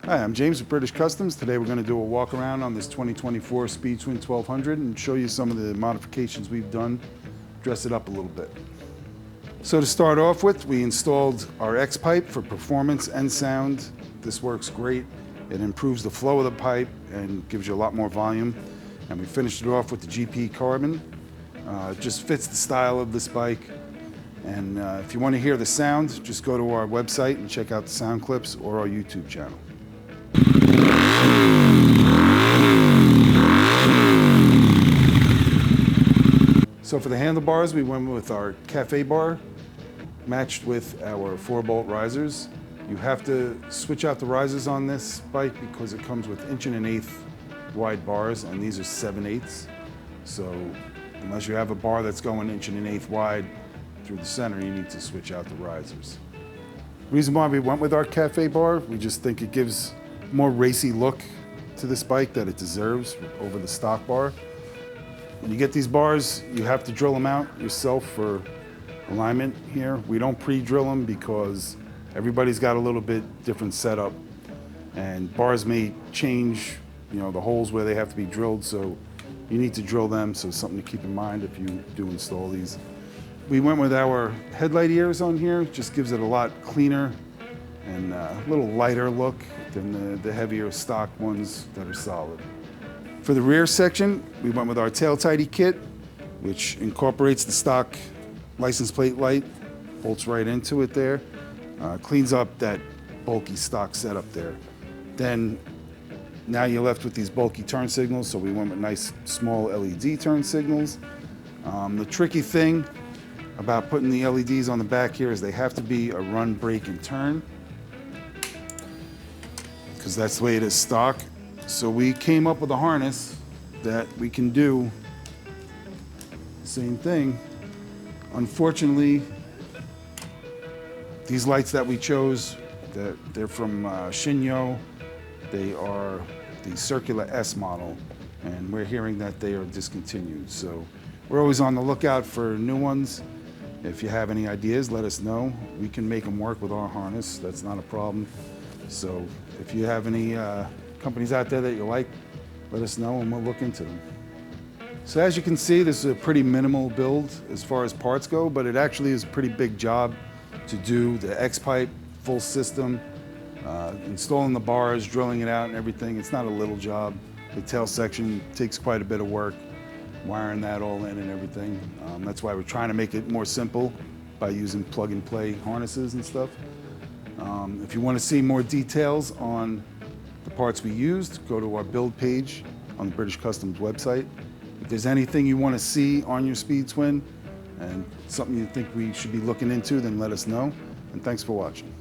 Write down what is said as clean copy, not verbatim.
Hi, I'm James with British Customs. Today we're going to do a walk around on this 2024 Speed Twin 1200 and show you some of the modifications we've done, dress it up a little bit. So to start off with, we installed our X pipe for performance and sound. This works great. It improves the flow of the pipe and gives you a lot more volume. And we finished it off with the GP carbon. It just fits the style of this bike. And if you want to hear the sound, just go to our website and check out the sound clips or our YouTube channel. So for the handlebars, we went with our cafe bar, matched with our 4-bolt risers. You have to switch out the risers on this bike because it comes with 1 1/8" wide bars, and these are 7/8. So unless you have a bar that's going 1 1/8" wide through the center, you need to switch out the risers. The reason why we went with our cafe bar, we just think it gives more racy look to this bike that it deserves over the stock bar. When you get these bars, you have to drill them out yourself for alignment here. We don't pre-drill them because everybody's got a little bit different setup, and bars may change, the holes where they have to be drilled, so you need to drill them, so something to keep in mind if you do install these. We went with our headlight ears on here, just gives it a lot cleaner and a little lighter look than the heavier stock ones that are solid. For the rear section, we went with our tail tidy kit, which incorporates the stock license plate light, bolts right into it there, cleans up that bulky stock setup there. Then now you're left with these bulky turn signals, so we went with nice small LED turn signals. The tricky thing about putting the LEDs on the back here is they have to be a run, brake, and turn, because that's the way it is stock. So we came up with a harness that we can do the same thing. Unfortunately, these lights that we chose, they're from Shinyo. They are the Circular S model, and we're hearing that they are discontinued. So we're always on the lookout for new ones. If you have any ideas, let us know. We can make them work with our harness. That's not a problem. So if you have any companies out there that you like, let us know and we'll look into them. So as you can see, this is a pretty minimal build as far as parts go, but it actually is a pretty big job to do the X-pipe, full system, installing the bars, drilling it out and everything. It's not a little job. The tail section takes quite a bit of work, wiring that all in and everything. That's why we're trying to make it more simple by using plug-and-play harnesses and stuff. If you want to see more details on the parts we used, go to our build page on the British Customs website. If there's anything you want to see on your Speed Twin and something you think we should be looking into, then let us know. And thanks for watching.